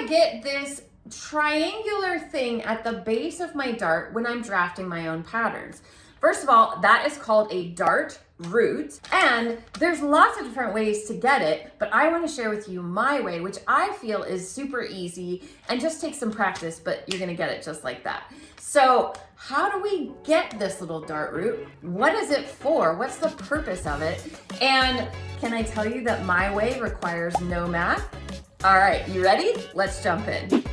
I get this triangular thing at the base of my dart when I'm drafting my own patterns? First of all, that is called a dart root, and there's lots of different ways to get it, but I want to share with you my way, which I feel is super easy and just takes some practice, but you're going to get it just like that. So how do we get this little dart root? What is it for? What's the purpose of it? And can I tell you that my way requires no math? All right, you ready? Let's jump in.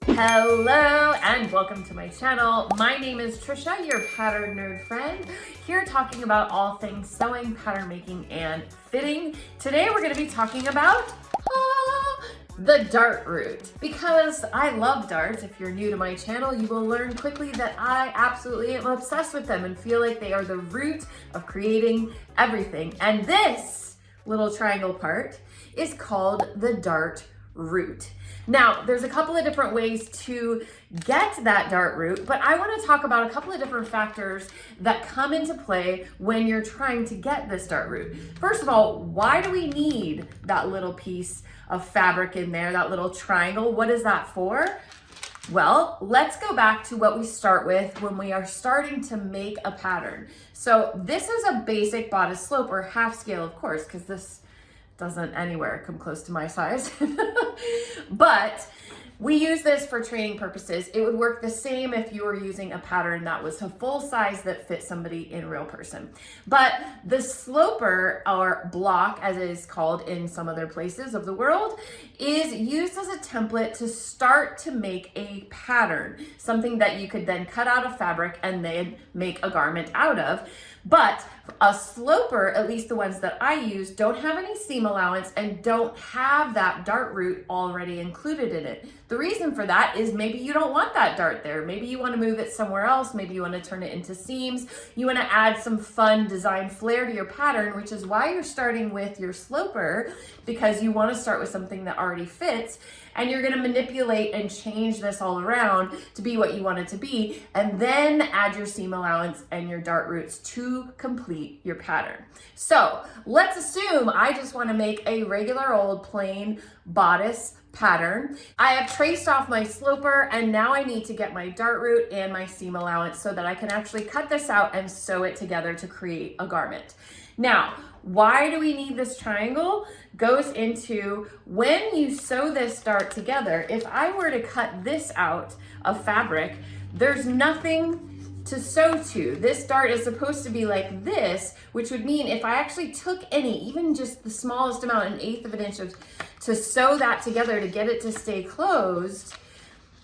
Hello and welcome to my channel. My name is Trisha, your pattern nerd friend, here talking about all things sewing, pattern making, and fitting. Today we're going to be talking about the dart root, because I love darts. If you're new to my channel, you will learn quickly that I absolutely am obsessed with them and feel like they are the root of creating everything. And this little triangle part is called the dart root. Now, there's a couple of different ways to get that dart root, but I want to talk about a couple of different factors that come into play when you're trying to get this dart root. First of all, why do we need that little piece of fabric in there, that little triangle? What is that for? Well, let's go back to what we start with when we are starting to make a pattern. So this is a basic bodice slope, or half scale, of course, because this doesn't anywhere come close to my size. But we use this for training purposes. It would work the same if you were using a pattern that was a full size that fit somebody in real person. But the sloper, or block as it is called in some other places of the world, is used as a template to start to make a pattern, something that you could then cut out of fabric and then make a garment out of. But a sloper, at least the ones that I use, don't have any seam allowance and don't have that dart root already included in it. The reason for that is maybe you don't want that dart there. Maybe you want to move it somewhere else. Maybe you want to turn it into seams. You want to add some fun design flair to your pattern, which is why you're starting with your sloper, because you want to start with something that already fits, and you're going to manipulate and change this all around to be what you want it to be, and then add your seam allowance and your dart roots to complete your pattern. So let's assume I just want to make a regular old plain bodice pattern. I have traced off my sloper, and now I need to get my dart root and my seam allowance so that I can actually cut this out and sew it together to create a garment. Now, why do we need this triangle? Goes into when you sew this dart together. If I were to cut this out of fabric, there's nothing to sew to. This dart is supposed to be like this, which would mean if I actually took any, even just the smallest amount, an eighth of an inch to sew that together to get it to stay closed,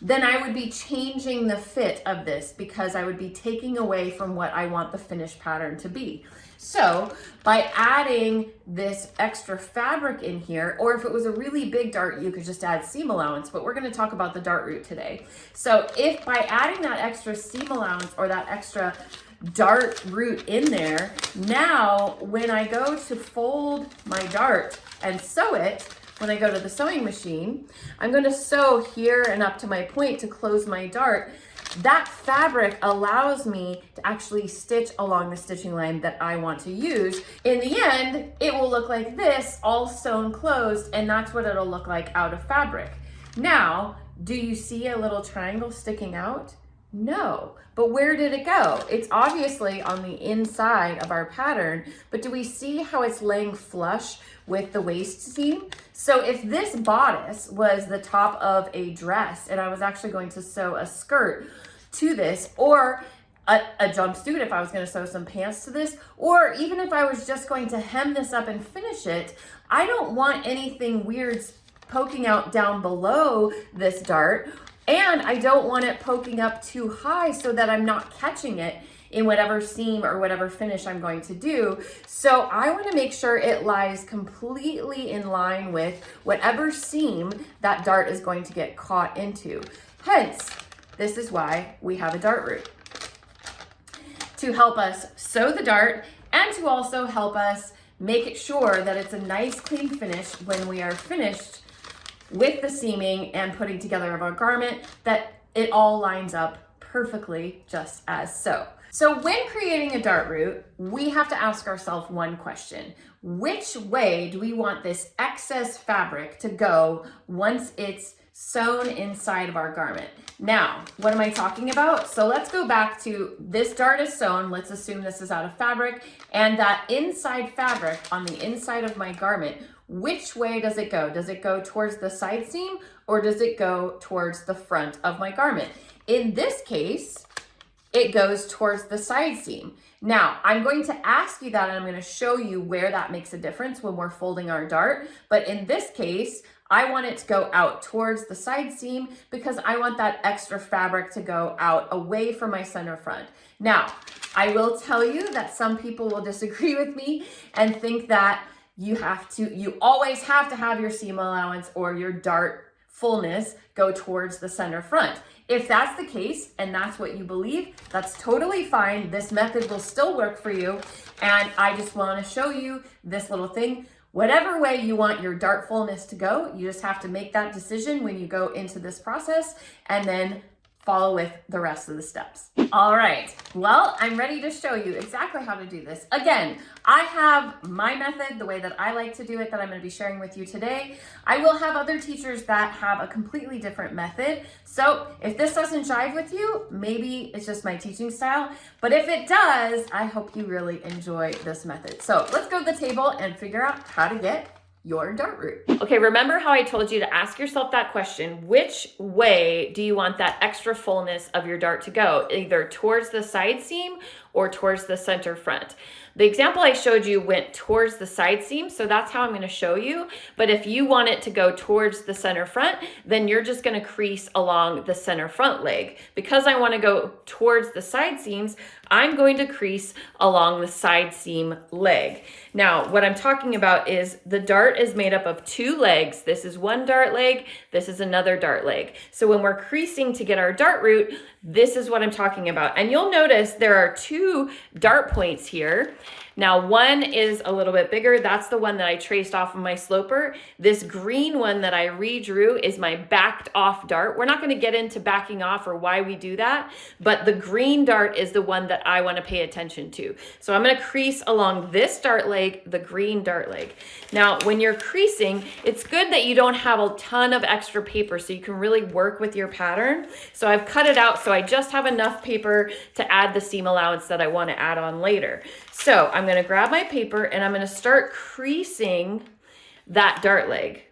then I would be changing the fit of this, because I would be taking away from what I want the finished pattern to be. So by adding this extra fabric in here, or if it was a really big dart, you could just add seam allowance, but we're going to talk about the dart root today. So if by adding that extra seam allowance or that extra dart root in there, now when I go to fold my dart and sew it, when I go to the sewing machine, I'm going to sew here and up to my point to close my dart. That fabric allows me to actually stitch along the stitching line that I want to use. In the end, it will look like this, all sewn closed, and that's what it'll look like out of fabric. Now, do you see a little triangle sticking out? No, but where did it go? It's obviously on the inside of our pattern, but do we see how it's laying flush with the waist seam? So if this bodice was the top of a dress and I was actually going to sew a skirt to this, or a jumpsuit if I was going to sew some pants to this, or even if I was just going to hem this up and finish it, I don't want anything weird poking out down below this dart. And I don't want it poking up too high so that I'm not catching it in whatever seam or whatever finish I'm going to do. So I want to make sure it lies completely in line with whatever seam that dart is going to get caught into. Hence, this is why we have a dart root, to help us sew the dart and to also help us make it sure that it's a nice clean finish when we are finished with the seaming and putting together of our garment, that it all lines up perfectly just as so. So when creating a dart route, we have to ask ourselves one question. Which way do we want this excess fabric to go once it's sewn inside of our garment? Now, what am I talking about? So let's go back to this dart is sewn. Let's assume this is out of fabric, and that inside fabric on the inside of my garment, which way does it go? Does it go towards the side seam or does it go towards the front of my garment? In this case, it goes towards the side seam. Now, I'm going to ask you that and I'm going to show you where that makes a difference when we're folding our dart. But in this case, I want it to go out towards the side seam because I want that extra fabric to go out away from my center front. Now, I will tell you that some people will disagree with me and think that you always have to have your seam allowance or your dart fullness go towards the center front. If that's the case and that's what you believe, that's totally fine. This method will still work for you. And I just want to show you this little thing. Whatever way you want your dart fullness to go, you just have to make that decision when you go into this process and then follow with the rest of the steps. All right, well, I'm ready to show you exactly how to do this. Again, I have my method, the way that I like to do it, that I'm going to be sharing with you today. I will have other teachers that have a completely different method. So if this doesn't jive with you, maybe it's just my teaching style. But if it does, I hope you really enjoy this method. So let's go to the table and figure out how to get your dart route. Okay, remember how I told you to ask yourself that question, which way do you want that extra fullness of your dart to go? Either towards the side seam or towards the center front. The example I showed you went towards the side seam, so that's how I'm going to show you. But if you want it to go towards the center front, then you're just going to crease along the center front leg. Because I want to go towards the side seams, I'm going to crease along the side seam leg. Now, what I'm talking about is the dart is made up of two legs. This is one dart leg, this is another dart leg. So when we're creasing to get our dart route, this is what I'm talking about. And you'll notice there are two dart points here. Now, one is a little bit bigger. That's the one that I traced off of my sloper. This green one that I redrew is my backed off dart. We're not going to get into backing off or why we do that, but the green dart is the one that I want to pay attention to. So I'm going to crease along this dart leg, the green dart leg. Now, when you're creasing, it's good that you don't have a ton of extra paper so you can really work with your pattern. So I've cut it out so I just have enough paper to add the seam allowance that I want to add on later. So I'm going to grab my paper and I'm going to start creasing that dart leg.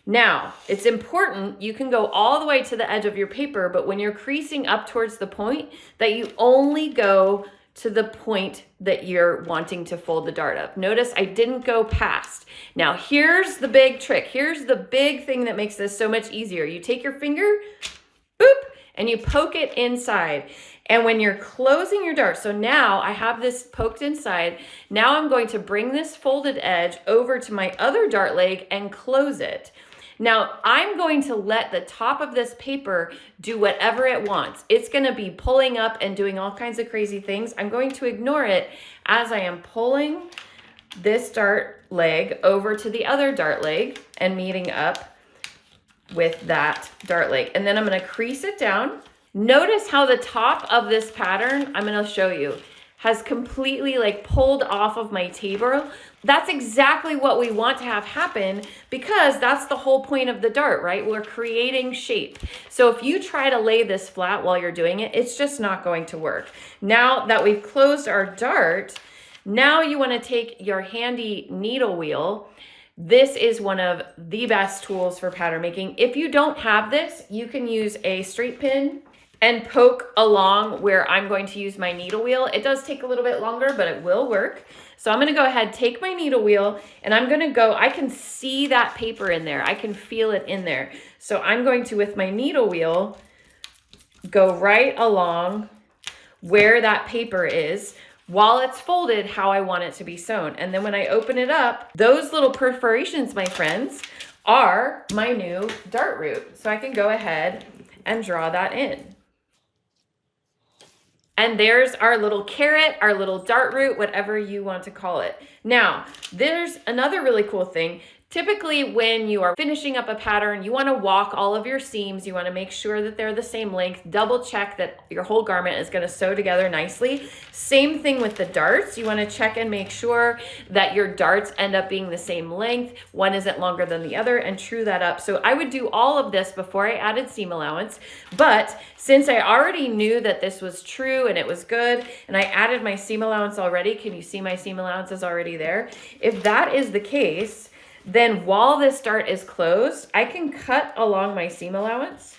Now, it's important, you can go all the way to the edge of your paper, but when you're creasing up towards the point, that you only go to the point that you're wanting to fold the dart up. Notice I didn't go past. Now, here's the big trick. Here's the big thing that makes this so much easier. You take your finger, boop, and you poke it inside. And when you're closing your dart, so now I have this poked inside, now I'm going to bring this folded edge over to my other dart leg and close it. Now I'm going to let the top of this paper do whatever it wants. It's going to be pulling up and doing all kinds of crazy things. I'm going to ignore it as I am pulling this dart leg over to the other dart leg and meeting up with that dart leg. And then I'm going to crease it down. Notice how the top of this pattern, I'm going to show you, has completely like pulled off of my table. That's exactly what we want to have happen because that's the whole point of the dart, right? We're creating shape. So if you try to lay this flat while you're doing it, it's just not going to work. Now that we've closed our dart, now you want to take your handy needle wheel. This is one of the best tools for pattern making. If you don't have this, you can use a straight pin and poke along where I'm going to use my needle wheel. It does take a little bit longer, but it will work. So I'm gonna go ahead, take my needle wheel, and I'm gonna go, I can see that paper in there. I can feel it in there. So I'm going to, with my needle wheel, go right along where that paper is while it's folded how I want it to be sewn. And then when I open it up, those little perforations, my friends, are my new dart route. So I can go ahead and draw that in. And there's our little carrot, our little dart route, whatever you want to call it. Now, there's another really cool thing. Typically, when you are finishing up a pattern, you want to walk all of your seams. You want to make sure that they're the same length. Double check that your whole garment is going to sew together nicely. Same thing with the darts. You want to check and make sure that your darts end up being the same length. One isn't longer than the other, and true that up. So I would do all of this before I added seam allowance. But since I already knew that this was true and it was good, and I added my seam allowance already, can you see my seam allowance is already there? If that is the case, then while this dart is closed, I can cut along my seam allowance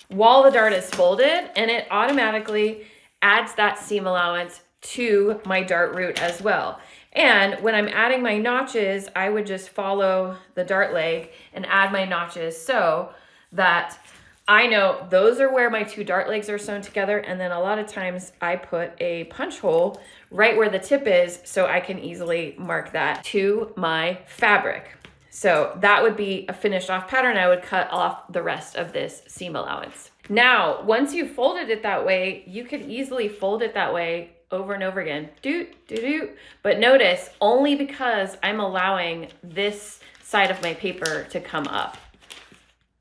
while the dart is folded, and it automatically adds that seam allowance to my dart root as well. And when I'm adding my notches, I would just follow the dart leg and add my notches so that I know those are where my two dart legs are sewn together. And then a lot of times I put a punch hole right where the tip is so I can easily mark that to my fabric. So that would be a finished off pattern. I would cut off the rest of this seam allowance. Now, once you folded it that way, you could easily fold it that way over and over again. But notice, only because I'm allowing this side of my paper to come up.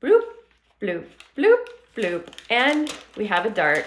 Bloop, bloop, bloop, bloop. And we have a dart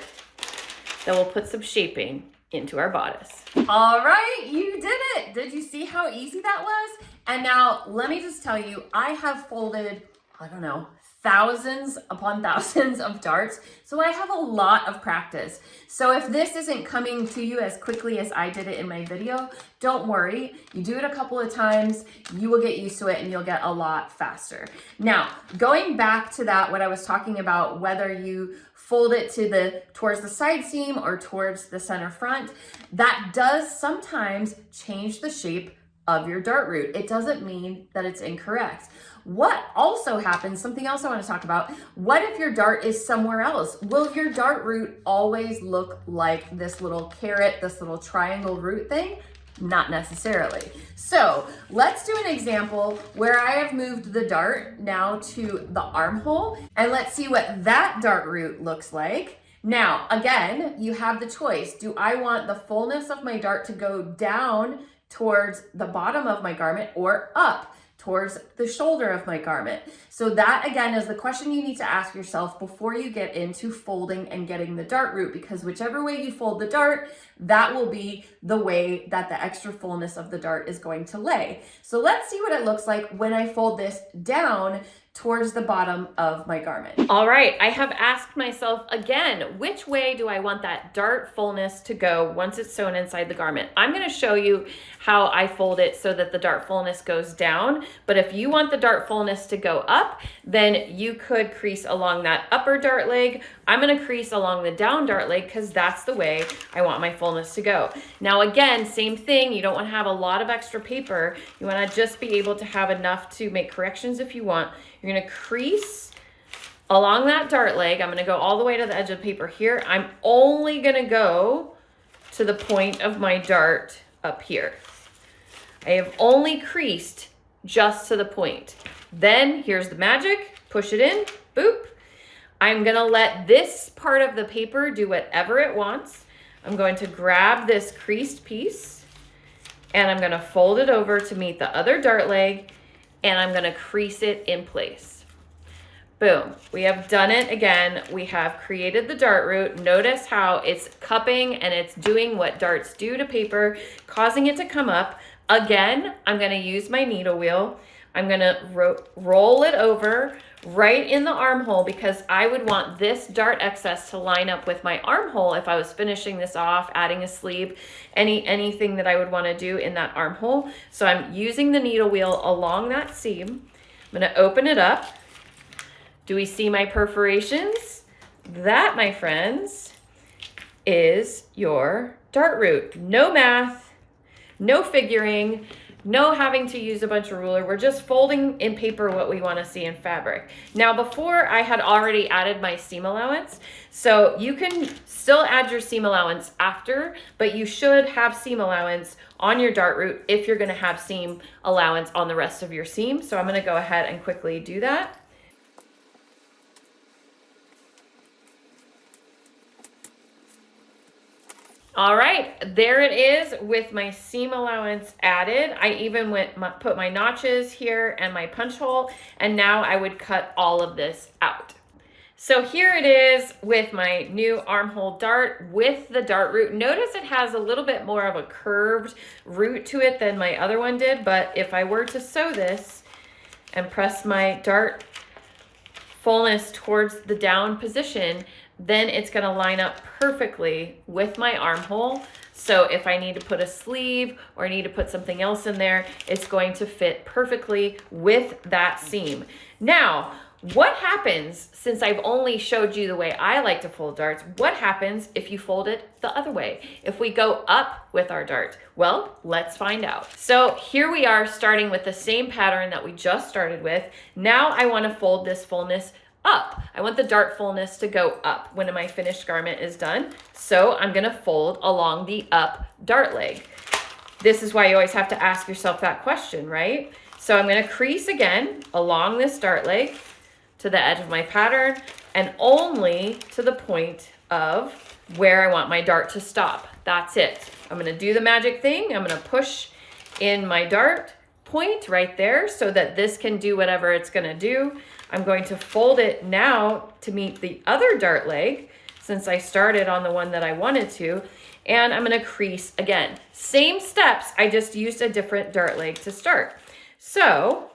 that will put some shaping into our bodice. All right, you did it. Did you see how easy that was? And now let me just tell you, I have folded, I don't know, thousands upon thousands of darts. So I have a lot of practice. So if this isn't coming to you as quickly as I did it in my video, don't worry. You do it a couple of times, you will get used to it and you'll get a lot faster. Now, going back to that, what I was talking about, whether you fold it to towards the side seam or towards the center front, that does sometimes change the shape of your dart root. It doesn't mean that it's incorrect. What also happens, something else I want to talk about, what if your dart is somewhere else? Will your dart root always look like this little carrot, this little triangle root thing? Not necessarily. So let's do an example where I have moved the dart now to the armhole, and let's see what that dart root looks like. Now, again, you have the choice. Do I want the fullness of my dart to go down towards the bottom of my garment or up towards the shoulder of my garment? So that again is the question you need to ask yourself before you get into folding and getting the dart root, because whichever way you fold the dart, that will be the way that the extra fullness of the dart is going to lay. So let's see what it looks like when I fold this down towards the bottom of my garment. All right, I have asked myself again, which way do I want that dart fullness to go once it's sewn inside the garment? I'm gonna show you how I fold it so that the dart fullness goes down, but if you want the dart fullness to go up, then you could crease along that upper dart leg. I'm gonna crease along the down dart leg because that's the way I want my fullness to go. Now again, same thing, you don't wanna have a lot of extra paper. You wanna just be able to have enough to make corrections if you want. You're gonna crease along that dart leg. I'm gonna go all the way to the edge of the paper here. I'm only gonna go to the point of my dart up here. I have only creased just to the point. Then here's the magic, push it in, boop. I'm gonna let this part of the paper do whatever it wants. I'm going to grab this creased piece and I'm gonna fold it over to meet the other dart leg, and I'm gonna crease it in place. Boom, we have done it again. We have created the dart root. Notice how it's cupping and it's doing what darts do to paper, causing it to come up. Again, I'm gonna use my needle wheel. I'm gonna roll it over right in the armhole because I would want this dart excess to line up with my armhole if I was finishing this off, adding a sleeve, anything that I would wanna do in that armhole. So I'm using the needle wheel along that seam. I'm gonna open it up. Do we see my perforations? That, my friends, is your dart root. No math, no figuring, no having to use a bunch of ruler. We're just folding in paper what we want to see in fabric. Now, before I had already added my seam allowance, so you can still add your seam allowance after, but you should have seam allowance on your dart root if you're going to have seam allowance on the rest of your seam. So I'm going to go ahead and quickly do that. All right, there it is with my seam allowance added. I even put my notches here and my punch hole, and now I would cut all of this out. So here it is with my new armhole dart with the dart root. Notice it has a little bit more of a curved root to it than my other one did, but if I were to sew this and press my dart fullness towards the down position, then it's gonna line up perfectly with my armhole. So if I need to put a sleeve or I need to put something else in there, it's going to fit perfectly with that seam. Now, what happens, since I've only showed you the way I like to fold darts, what happens if you fold it the other way? If we go up with our dart? Well, let's find out. So here we are starting with the same pattern that we just started with. Now I want to fold this fullness up. I want the dart fullness to go up when my finished garment is done. So I'm going to fold along the up dart leg. This is why you always have to ask yourself that question, right? So I'm going to crease again along this dart leg to the edge of my pattern and only to the point of where I want my dart to stop. That's it. I'm going to do the magic thing. I'm going to push in my dart point right there so that this can do whatever it's going to do. I'm going to fold it now to meet the other dart leg since I started on the one that I wanted to, and I'm going to crease again. Same steps, I just used a different dart leg to start. So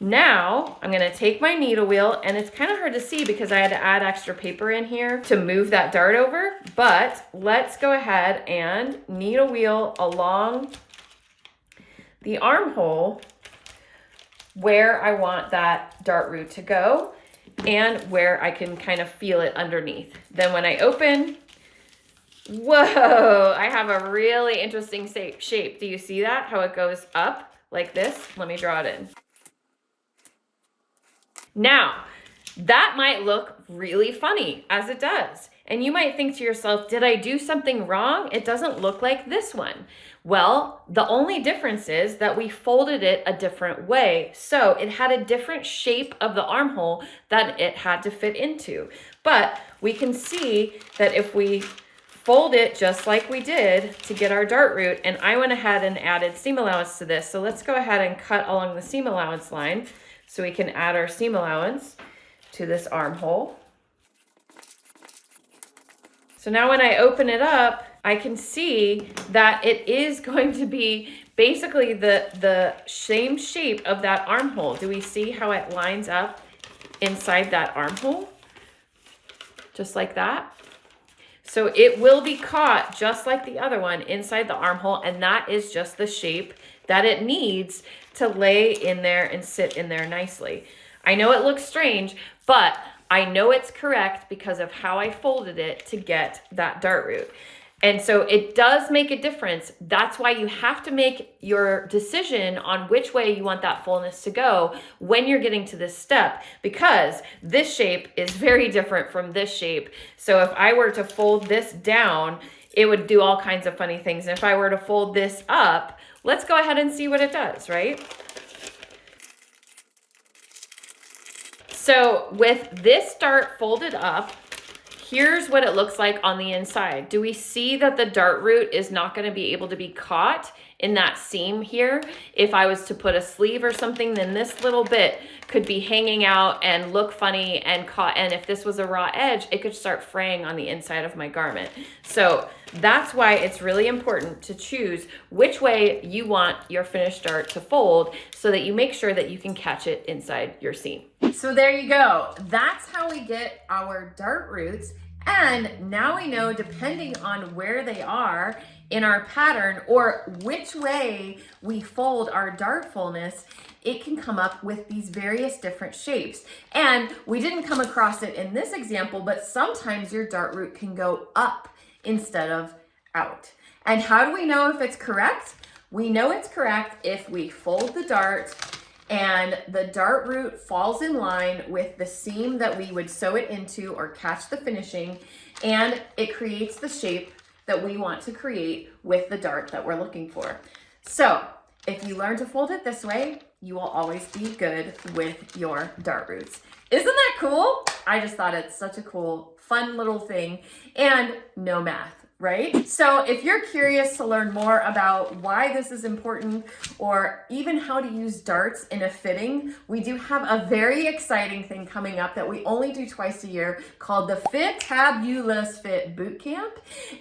now I'm going to take my needle wheel, and it's kind of hard to see because I had to add extra paper in here to move that dart over, but let's go ahead and needle wheel along the armhole where I want that dart root to go and where I can kind of feel it underneath. Then when I open, whoa, I have a really interesting shape. Do you see that? How it goes up like this? Let me draw it in. Now, that might look really funny as it does. And you might think to yourself, did I do something wrong? It doesn't look like this one. Well, the only difference is that we folded it a different way. So it had a different shape of the armhole that it had to fit into. But we can see that if we fold it just like we did to get our dart root, and I went ahead and added seam allowance to this. So let's go ahead and cut along the seam allowance line so we can add our seam allowance to this armhole. So now when I open it up, I can see that it is going to be basically the same shape of that armhole. Do we see how it lines up inside that armhole? Just like that. So it will be caught just like the other one inside the armhole, and that is just the shape that it needs to lay in there and sit in there nicely. I know it looks strange, but I know it's correct because of how I folded it to get that dart root. And so it does make a difference. That's why you have to make your decision on which way you want that fullness to go when you're getting to this step, because this shape is very different from this shape. So if I were to fold this down, it would do all kinds of funny things. And if I were to fold this up, let's go ahead and see what it does, right? So with this dart folded up, here's what it looks like on the inside. Do we see that the dart root is not going to be able to be caught in that seam here? If I was to put a sleeve or something, then this little bit could be hanging out and look funny and caught. And if this was a raw edge, it could start fraying on the inside of my garment. So that's why it's really important to choose which way you want your finished dart to fold so that you make sure that you can catch it inside your seam. So there you go. That's how we get our dart roots. And now we know, depending on where they are in our pattern or which way we fold our dart fullness, it can come up with these various different shapes. And we didn't come across it in this example, but sometimes your dart root can go up instead of out. And how do we know if it's correct? We know it's correct if we fold the dart and the dart root falls in line with the seam that we would sew it into or catch the finishing, and it creates the shape that we want to create with the dart that we're looking for. So if you learn to fold it this way, you will always be good with your dart roots. Isn't that cool? I just thought it's such a cool, fun little thing, and no math, right? So if you're curious to learn more about why this is important or even how to use darts in a fitting, we do have a very exciting thing coming up that we only do twice a year called the FITabulous Fit Bootcamp.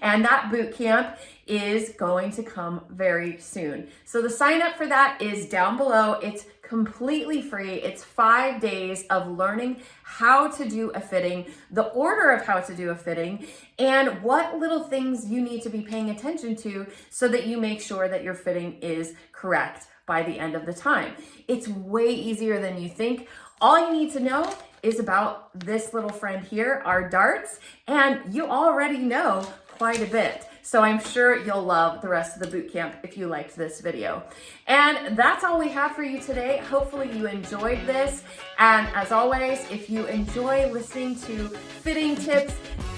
And that bootcamp is going to come very soon. So the sign up for that is down below. It's completely free. It's 5 days of learning how to do a fitting, the order of how to do a fitting, and what little things you need to be paying attention to so that you make sure that your fitting is correct by the end of the time. It's way easier than you think. All you need to know is about this little friend here, our darts, and you already know quite a bit. So I'm sure you'll love the rest of the bootcamp if you liked this video. And that's all we have for you today. Hopefully you enjoyed this. And as always, if you enjoy listening to fitting tips,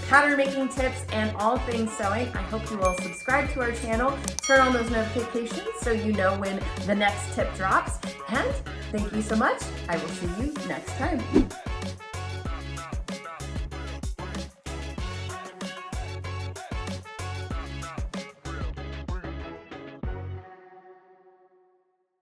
pattern making tips, and all things sewing, I hope you will subscribe to our channel, turn on those notifications so you know when the next tip drops. And thank you so much. I will see you next time.